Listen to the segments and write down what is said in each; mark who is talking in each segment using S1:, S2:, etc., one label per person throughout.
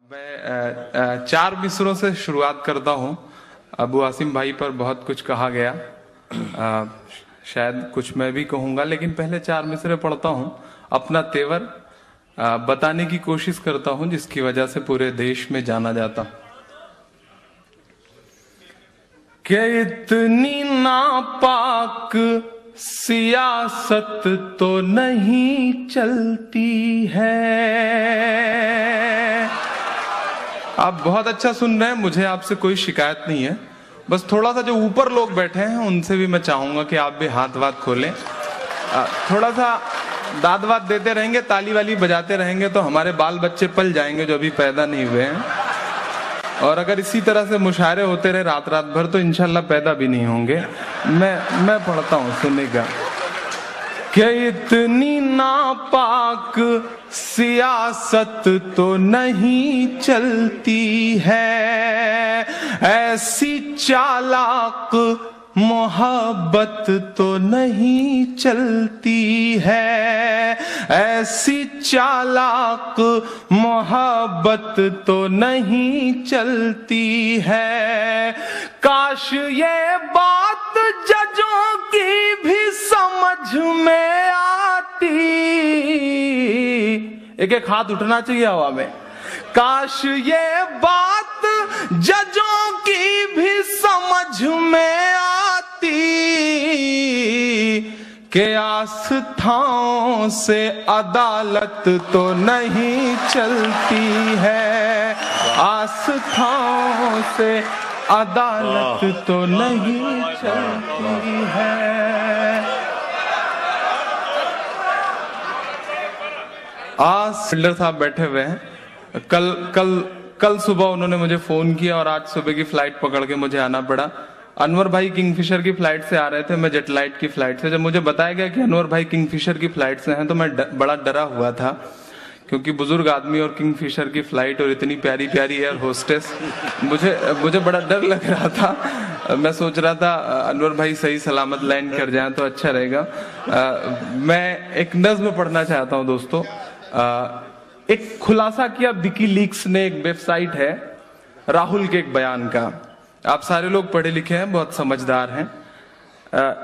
S1: मैं 4 मिसरों से शुरुआत करता हूँ। अबू आसिम भाई पर बहुत कुछ कहा गया, शायद कुछ मैं भी कहूँगा, लेकिन पहले 4 मिसरे पढ़ता हूँ। अपना तेवर बताने की कोशिश करता हूँ, जिसकी वजह से पूरे देश में जाना जाता हूँ। कि इतनी नापाक सियासत तो नहीं चलती है। आप बहुत अच्छा सुन रहे हैं, मुझे आपसे कोई शिकायत नहीं है। बस थोड़ा सा जो ऊपर लोग बैठे हैं उनसे भी मैं चाहूंगा कि आप भी हाथ वाथ खोलें, थोड़ा सा दाद वाद देते रहेंगे, ताली वाली बजाते रहेंगे तो हमारे बाल बच्चे पल जाएंगे जो अभी पैदा नहीं हुए हैं। और अगर इसी तरह से मुशायरे होते रहे रात रात भर तो इंशाल्लाह पैदा भी नहीं होंगे। मैं पढ़ता हूँ, सुनेगा। कि इतनी नापाक सियासत तो नहीं चलती है, ऐसी चालाक मोहब्बत तो नहीं चलती है, ऐसी चालाक मोहब्बत तो नहीं चलती है। काश ये बात जजों की भी समझ में आती। एक एक हाथ उठना चाहिए हवा में। काश ये बात जजों की भी समझ में आती कि आस्थाओं से अदालत तो नहीं चलती है, आस्थाओं से अदालत तो नहीं चलती है। आज बिल्डर साहब बैठे हुए हैं। कल सुबह उन्होंने मुझे फोन किया और आज सुबह की फ्लाइट पकड़ के मुझे आना पड़ा। अनवर भाई किंगफिशर की फ्लाइट से आ रहे थे, मैं जेटलाइट की फ्लाइट से। जब मुझे बताया गया कि अनवर भाई किंगफिशर की फ्लाइट से हैं तो मैं बड़ा डरा हुआ था, क्योंकि बुजुर्ग आदमी और किंगफिशर की फ्लाइट और इतनी प्यारी प्यारी एयर होस्टेस, मुझे बड़ा डर लग रहा था। मैं सोच रहा था अनवर भाई सही सलामत लैंड कर जाएं तो अच्छा रहेगा। मैं एक नज्म पढ़ना चाहता हूं दोस्तों। एक खुलासा किया विकीलीक्स ने, एक वेबसाइट है, राहुल के एक बयान का। आप सारे लोग पढ़े लिखे हैं, बहुत समझदार हैं।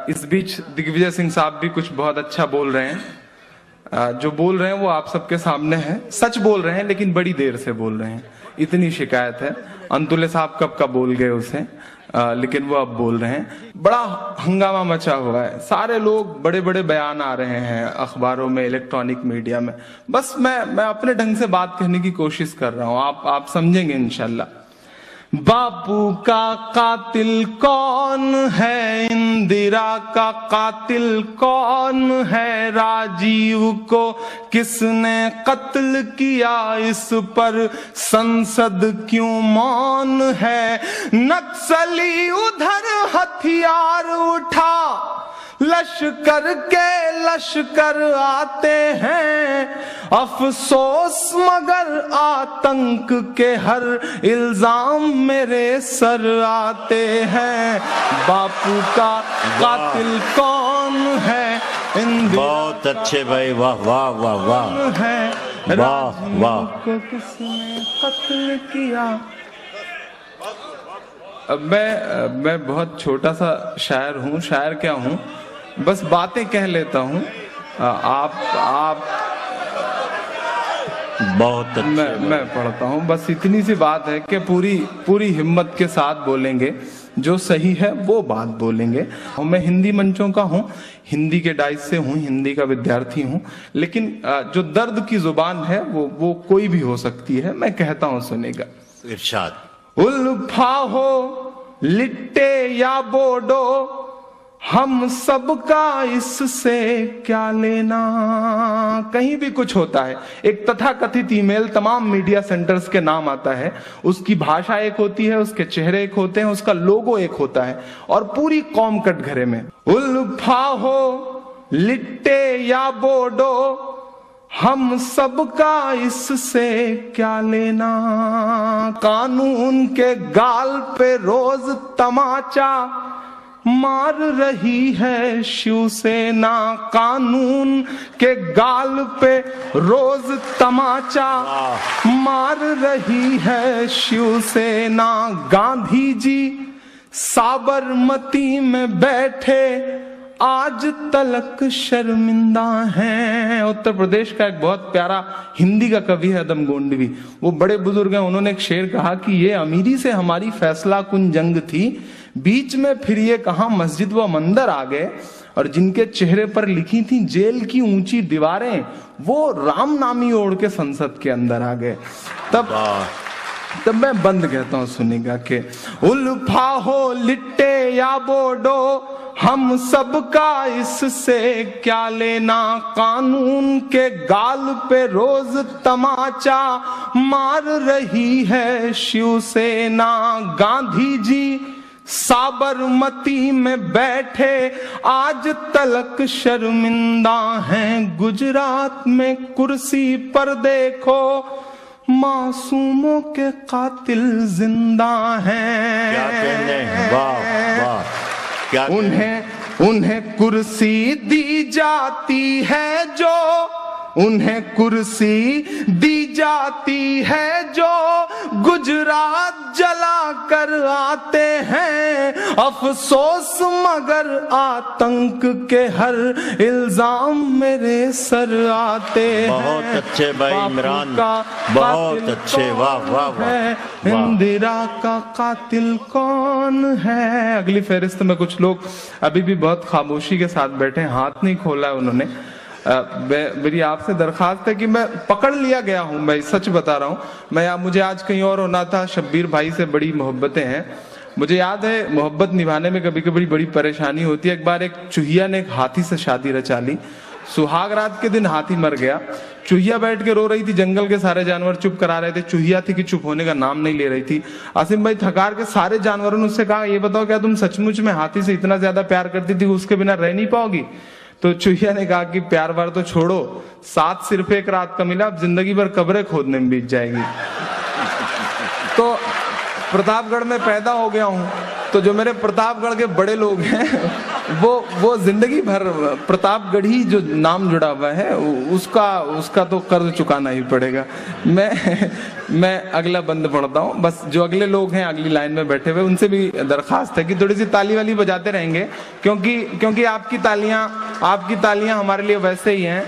S1: इस बीच दिग्विजय सिंह साहब भी कुछ बहुत अच्छा बोल रहे हैं। जो बोल रहे हैं वो आप सबके सामने है, सच बोल रहे हैं लेकिन बड़ी देर से बोल रहे हैं, इतनी शिकायत है। अंतुले साहब कब का बोल गए उसे, लेकिन वो अब बोल रहे हैं। बड़ा हंगामा मचा हुआ है, सारे लोग बड़े बड़े बयान आ रहे हैं अखबारों में, इलेक्ट्रॉनिक मीडिया में। बस मैं अपने ढंग से बात करने की कोशिश कर रहा हूं, आप समझेंगे इंशाल्लाह। बापू का कातिल कौन है, इंदिरा का कातिल कौन है, राजीव को किसने कत्ल किया, इस पर संसद क्यों मौन है। नक्सली उधर हथियार उठा, लश्कर के लश्कर आते हैं, अफसोस मगर आतंक के हर इल्जाम मेरे सर आते हैं। बापू का कातिल कौन है,
S2: बहुत अच्छे भाई, वाह वाह वाह वाह
S1: है,
S2: वाह वाह।
S1: को किसने कत्ल किया। अब मैं बहुत छोटा सा शायर हूँ, शायर क्या हूँ, बस बातें कह लेता हूँ। आप
S2: बहुत अच्छे।
S1: मैं पढ़ता हूँ, बस इतनी सी बात है कि पूरी हिम्मत के साथ बोलेंगे, जो सही है वो बात बोलेंगे। मैं हिंदी मंचों का हूँ, हिंदी के डाइस से हूँ, हिंदी का विद्यार्थी हूँ, लेकिन जो दर्द की जुबान है वो कोई भी हो सकती है। मैं कहता हूँ, सुनेगा।
S2: इरशाद।
S1: उल्फा हो लिट्टे या बोडो, हम सबका इससे क्या लेना। कहीं भी कुछ होता है, एक तथाकथित ईमेल तमाम मीडिया सेंटर्स के नाम आता है, उसकी भाषा एक होती है, उसके चेहरे एक होते हैं, उसका लोगो एक होता है, और पूरी कौम कटघरे में। उल्फा हो लिट्टे या बोडो, हम सबका इससे क्या लेना। कानून के गाल पे रोज तमाचा, मार रही है शिवसेना, कानून के गाल पे रोज तमाचा मार रही है शिवसेना। गांधी जी साबरमती में बैठे आज तलक शर्मिंदा हैं। उत्तर प्रदेश का एक बहुत प्यारा हिंदी का कवि है अदम गोंडवी, वो बड़े बुजुर्ग हैं, उन्होंने एक शेर कहा कि ये अमीरी से हमारी फैसला कुन जंग थी, बीच में फिर ये कहां मस्जिद व मंदिर आ गए, और जिनके चेहरे पर लिखी थी जेल की ऊंची दीवारें, वो राम नामी ओढ़ के संसद के अंदर आ गए। तब मैं बंद कहता हूं सुनिएगा के उल्फा हो लिट्टे या बोडो, हम सबका इससे क्या लेना, कानून के गाल पे रोज तमाचा मार रही है शिवसेना। गांधी जी साबरमती में बैठे आज तलक शर्मिंदा हैं। गुजरात में कुर्सी पर देखो मासूमों के कातिल जिंदा हैं।
S2: क्या कहने, वाह वाह, क्या
S1: उन्हें कुर्सी दी जाती है जो, उन्हें कुर्सी दी जाती है जो गुजरात जला कर आते हैं। अफसोस मगर आतंक के हर इल्जाम मेरे सर आते हैं।
S2: बहुत अच्छे भाई इमरान, बहुत अच्छे, वाह वाह वाह।
S1: इंदिरा का कातिल कौन है। अगली फहरिस्त में कुछ लोग अभी भी बहुत खामोशी के साथ बैठे, हाथ नहीं खोला है उन्होंने। मेरी आपसे दरखास्त है कि मैं पकड़ लिया गया हूं, मैं सच बता रहा हूं। मुझे आज कहीं और होना था। शब्बीर भाई से बड़ी मोहब्बतें हैं, मुझे याद है मोहब्बत निभाने में कभी कभी बड़ी परेशानी होती है। एक बार एक चूहिया ने एक हाथी से शादी रचा ली, सुहाग रात के दिन हाथी मर गया, चूहिया बैठ के रो रही थी, जंगल के सारे जानवर चुप करा रहे थे, चूहिया थी कि चुप होने का नाम नहीं ले रही थी। आसिम भाई थकार के सारे जानवरों ने उससे कहा, ये बताओ क्या तुम सचमुच में हाथी से इतना ज्यादा प्यार करती थी, उसके बिना रह नहीं पाओगी? तो चूहिया ने कहा कि प्यार वार तो छोड़ो, साथ सिर्फ एक रात का मिला, अब जिंदगी भर कब्रें खोदने में बीत जाएगी। तो प्रतापगढ़ में पैदा हो गया हूं, तो जो मेरे प्रतापगढ़ के बड़े लोग हैं वो जिंदगी भर प्रतापगढ़ी जो नाम जुड़ा हुआ है उसका तो कर्ज चुकाना ही पड़ेगा। मैं अगला बंद पढ़ता हूँ। बस जो अगले लोग हैं अगली लाइन में बैठे हुए उनसे भी दरखास्त है कि थोड़ी सी ताली वाली बजाते रहेंगे, क्योंकि आपकी तालियां हमारे लिए वैसे ही हैं।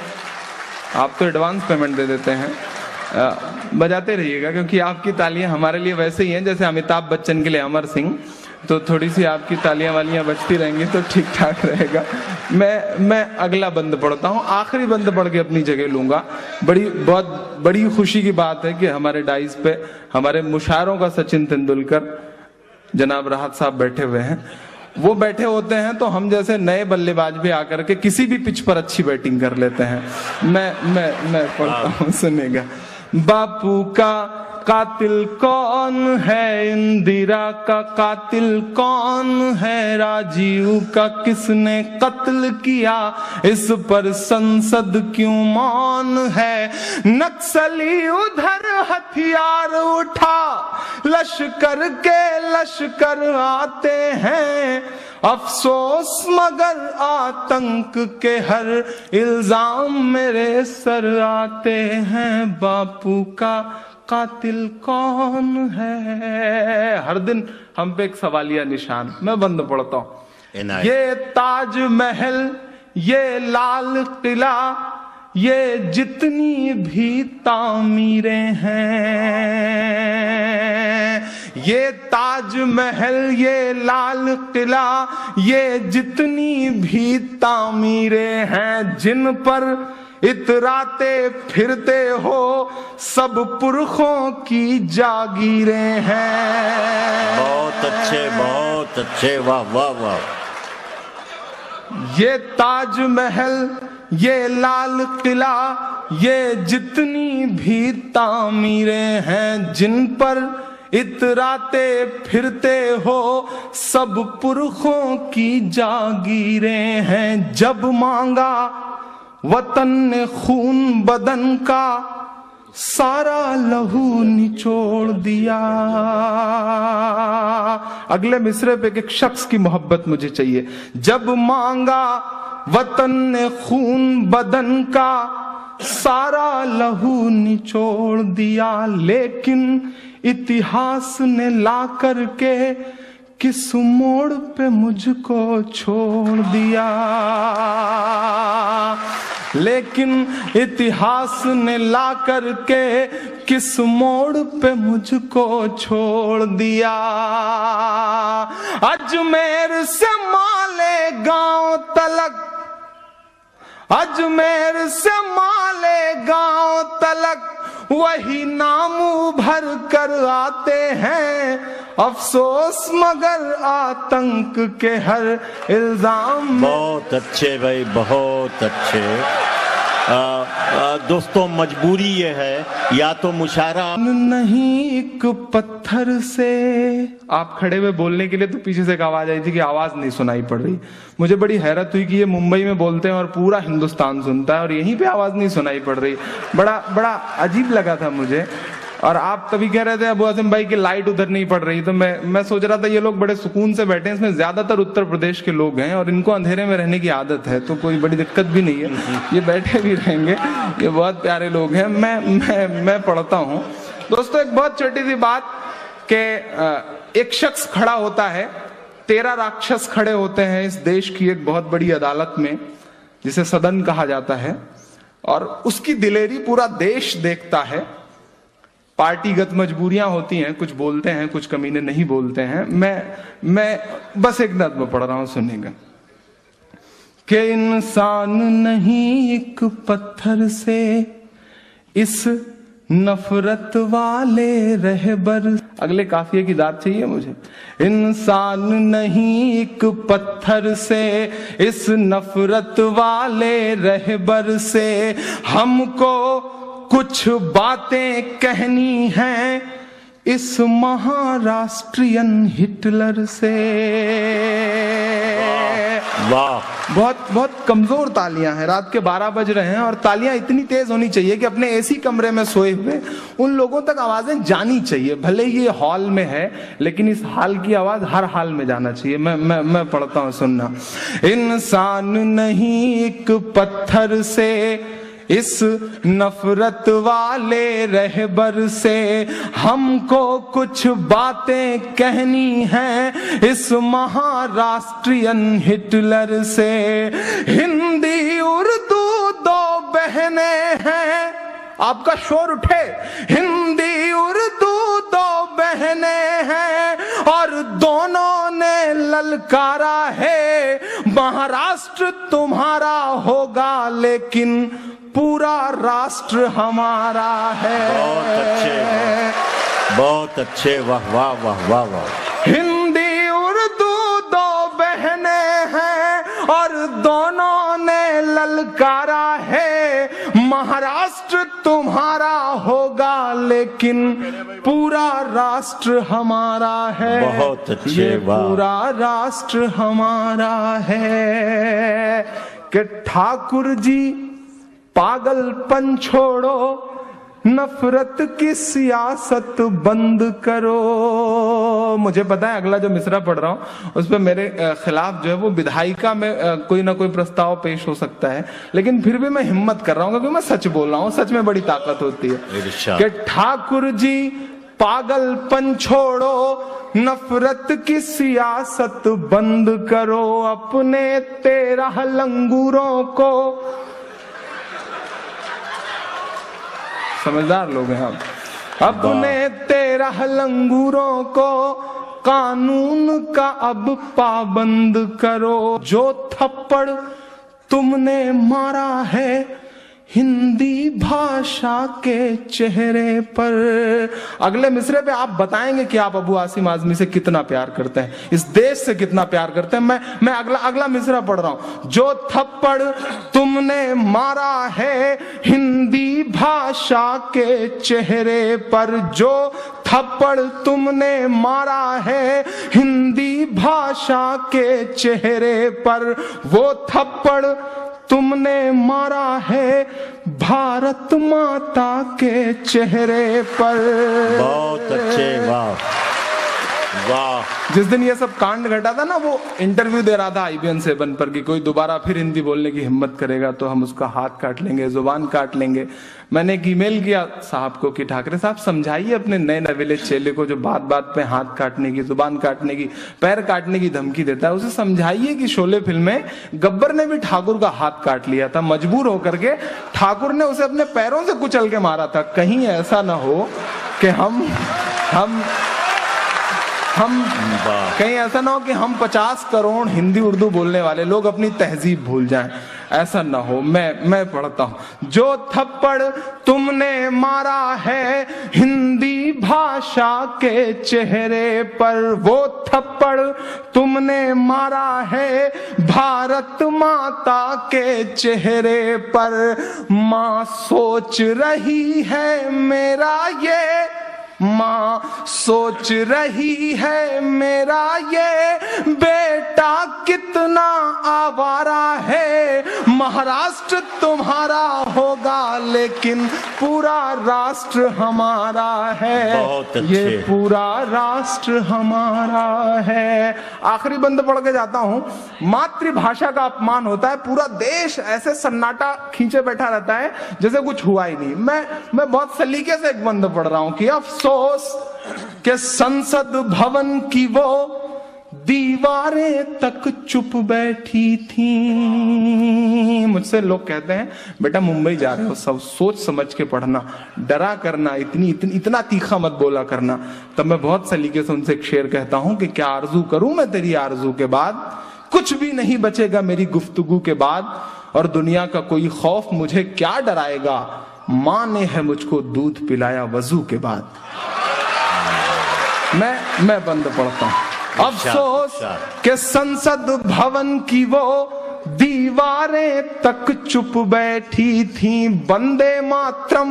S1: आप तो एडवांस पेमेंट दे देते हैं, बजाते रहिएगा, क्योंकि आपकी तालियां हमारे लिए वैसे ही हैं जैसे अमिताभ बच्चन के लिए अमर सिंह। तो थोड़ी सी आपकी तालियां वालियां बजती रहेंगी तो ठीक ठाक रहेगा। मैं अगला बंद पढ़ता हूँ, आखिरी बंद पढ़ के अपनी जगह लूंगा। बहुत बड़ी खुशी की बात है कि हमारे डाइस पे हमारे मुशायरों का सचिन तेंदुलकर जनाब राहत साहब बैठे हुए हैं। वो बैठे होते हैं तो हम जैसे नए बल्लेबाज भी आकर के किसी भी पिच पर अच्छी बैटिंग कर लेते हैं। मैं पढ़ता हूँ, सुनेगा। बापू का कातिल कौन है, इंदिरा का कातिल कौन है, राजीव का किसने कत्ल किया, इस पर संसद क्यों मौन है, नक्सली उधर हथियार उठा, लश्कर के लश्कर आते हैं, अफसोस मगर आतंक के हर इल्जाम मेरे सर आते हैं, बापू का कातिल कौन है। हर दिन हम पे एक सवालिया निशान। मैं बंद पढ़ता हूं। ये ताजमहल, ये लाल किला, ये जितनी भी तामीरें हैं, ये ताजमहल, ये लाल किला, ये जितनी भी तामीरें हैं, जिन पर इतराते फिरते हो सब पुरखों की जागीरें हैं।
S2: बहुत अच्छे, वाह वाह वाह।
S1: ये ताजमहल, ये लाल किला, ये जितनी भी तामीरें हैं, जिन पर इतराते फिरते हो सब पुरखों की जागीरें हैं। जब मांगा वतन ने खून बदन का, सारा लहू निचोड़ दिया। अगले मिसरे पे एक शख्स की मोहब्बत मुझे चाहिए। जब मांगा वतन ने खून बदन का, सारा लहू निचोड़ दिया, लेकिन इतिहास ने ला करके किस मोड़ पे मुझको छोड़ दिया। लेकिन इतिहास ने ला करके किस मोड़ पे मुझको छोड़ दिया। अजमेर से मालेगांव तलक, अजमेर से मालेगांव तलक वही नाम उभर कर आते हैं। अफसोस मगर आतंक के हर इल्जाम में।
S2: बहुत अच्छे भाई, बहुत अच्छे। दोस्तों, मजबूरी ये है, या तो मुशायरा
S1: नहीं एक पत्थर से। आप खड़े हुए बोलने के लिए तो पीछे से एक आवाज आई थी कि आवाज नहीं सुनाई पड़ रही। मुझे बड़ी हैरत हुई कि ये मुंबई में बोलते हैं और पूरा हिंदुस्तान सुनता है और यहीं पे आवाज नहीं सुनाई पड़ रही। बड़ा अजीब लगा था मुझे। और आप तभी कह रहे थे अबू आसिम भाई की लाइट उधर नहीं पड़ रही, तो मैं सोच रहा था ये लोग बड़े सुकून से बैठे हैं। इसमें ज्यादातर उत्तर प्रदेश के लोग हैं और इनको अंधेरे में रहने की आदत है, तो कोई बड़ी दिक्कत भी नहीं है, ये बैठे भी रहेंगे। ये बहुत प्यारे लोग हैं। मैं पढ़ता हूँ। दोस्तों, एक बहुत छोटी सी बात कि एक शख्स खड़ा होता है, 13 राक्षस खड़े होते हैं इस देश की एक बहुत बड़ी अदालत में, जिसे सदन कहा जाता है, और उसकी दिलेरी पूरा देश देखता है। पार्टीगत मजबूरियां होती हैं, कुछ बोलते हैं, कुछ कमीने नहीं बोलते हैं। मैं बस एक नज़्म पढ़ रहा हूं, सुनिएगा। कि इंसान नहीं एक पत्थर से इस नफरत वाले रहबर। अगले काफिये की दाद चाहिए मुझे। इंसान नहीं एक पत्थर से इस नफरत वाले रहबर से, हमको कुछ बातें कहनी हैं इस महाराष्ट्रियन हिटलर से। वाह, बहुत कमजोर तालियां हैं। रात के 12 बज रहे हैं और तालियां इतनी तेज होनी चाहिए कि अपने एसी कमरे में सोए हुए उन लोगों तक आवाजें जानी चाहिए। भले ही ये हॉल में है, लेकिन इस हाल की आवाज हर हाल में जाना चाहिए। मैं पढ़ता हूं, सुनना। इंसान नहीं एक पत्थर से इस नफरत वाले रहबर से, हमको कुछ बातें कहनी हैं इस महाराष्ट्रियन हिटलर से। हिंदी उर्दू दो बहनें हैं, आपका शोर उठे। हिंदी उर्दू दो बहनें हैं और दोनों ने ललकारा है, महाराष्ट्र तुम्हारा होगा लेकिन पूरा राष्ट्र हमारा है।
S2: बहुत अच्छे, बहुत अच्छे। वाह वाह वाह वाह वाह।
S1: हिंदी उर्दू दो बहनें हैं और दोनों ने ललकारा है, महाराष्ट्र तुम्हारा होगा लेकिन पूरा राष्ट्र हमारा है।
S2: बहुत अच्छे,
S1: ये पूरा राष्ट्र हमारा है। कि ठाकुर जी पागलपन छोड़ो, नफरत की सियासत बंद करो। मुझे पता है अगला जो मिसरा पढ़ रहा हूं उस पर मेरे खिलाफ जो है वो विधायिका में कोई ना कोई प्रस्ताव पेश हो सकता है, लेकिन फिर भी मैं हिम्मत कर रहा हूं क्योंकि मैं सच बोल रहा हूं। सच में बड़ी ताकत होती है। कि ठाकुर जी पागलपन छोड़ो, नफरत की सियासत बंद करो, अपने 13 लंगूरों को, समझदार लोग हैं आप, अपने 13 लंगूरों को कानून का अब पाबंद करो। जो थप्पड़ तुमने मारा है हिंदी भाषा के चेहरे पर। अगले मिसरे पे आप बताएंगे कि आप अबू आसिम आजमी से कितना प्यार करते हैं, इस देश से कितना प्यार करते हैं। मैं अगला मिसरा पढ़ रहा हूं। जो थप्पड़ तुमने मारा है हिंदी भाषा के चेहरे पर, जो थप्पड़ तुमने मारा है हिंदी भाषा के चेहरे पर, वो थप्पड़ तुमने मारा है
S3: भारत माता के चेहरे पर।
S2: बहुत अच्छे, वाह वाह।
S3: जिस दिन ये सब कांड घटा था ना, वो इंटरव्यू दे रहा था IBN 7 पर कि कोई दोबारा फिर हिंदी बोलने की हिम्मत करेगा तो हम उसका हाथ काट लेंगे, जुबान काट लेंगे। मैंने एक ईमेल किया साहब को कि ठाकरे साहब समझाइए अपने नए नवेले चेले को जो बात बात पे हाथ काटने की, जुबान काटने की, पैर काटने की धमकी देता है, उसे समझाइए कि शोले फिल्म में गब्बर ने भी ठाकुर का हाथ काट लिया था, मजबूर होकर के ठाकुर ने उसे अपने पैरों से कुचल के मारा था। कहीं ऐसा ना हो कि हम कहीं ऐसा ना हो कि हम 50 करोड़ हिंदी उर्दू बोलने वाले लोग अपनी तहजीब भूल जाएं। ऐसा ना हो। मैं पढ़ता हूं। जो थप्पड़ तुमने मारा है हिंदी भाषा के चेहरे पर, वो थप्पड़ तुमने मारा है भारत माता के चेहरे पर। माँ सोच रही है मेरा ये, माँ सोच रही है मेरा ये बेटा कितना आवारा है। महाराष्ट्र तुम्हारा होगा लेकिन पूरा राष्ट्र हमारा है।
S2: बहुत अच्छे।
S3: ये पूरा राष्ट्र हमारा है। आखिरी बंद पढ़ के जाता हूं। मातृभाषा का अपमान होता है, पूरा देश ऐसे सन्नाटा खींचे बैठा रहता है जैसे कुछ हुआ ही नहीं। मैं बहुत सलीके से एक बंद पढ़ रहा हूं कि अफसोस के संसद भवन की वो दीवारें तक चुप बैठी थी। मुझसे लोग कहते हैं बेटा मुंबई जा रहे हो, सब सोच समझ के पढ़ना, डरा करना, इतना तीखा मत बोला करना। तब मैं बहुत सलीके से उनसे एक शेर कहता हूं कि क्या आरजू करूं मैं तेरी आरजू के बाद, कुछ भी नहीं बचेगा मेरी गुफ्तगू के बाद, और दुनिया का कोई खौफ मुझे क्या डराएगा, माँ ने है मुझको दूध पिलाया वजू के बाद। मैं बंद पढ़ता हूं। अफसोस के संसद भवन की वो दीवारें तक चुप बैठी थी। वंदे मातरम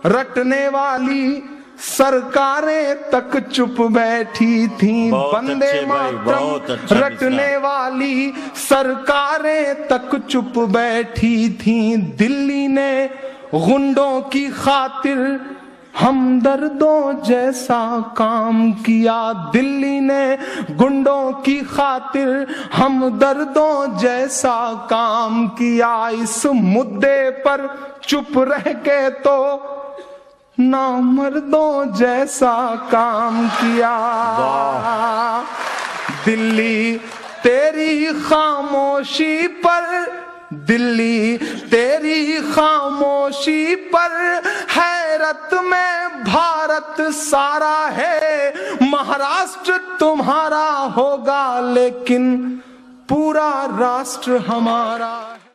S3: रटने वाली सरकारें तक चुप बैठी थी। वंदे मातरम रटने वाली सरकारें तक चुप बैठी थी। दिल्ली ने गुंडों की खातिर हमदर्दों जैसा काम किया। दिल्ली ने गुंडों की खातिर हमदर्दों जैसा काम किया। इस मुद्दे पर चुप रह के तो नामर्दों जैसा काम किया। दिल्ली तेरी खामोशी पर, दिल्ली तेरी खामोशी पर हैरत में भारत सारा है। महाराष्ट्र तुम्हारा होगा लेकिन पूरा राष्ट्र हमारा है।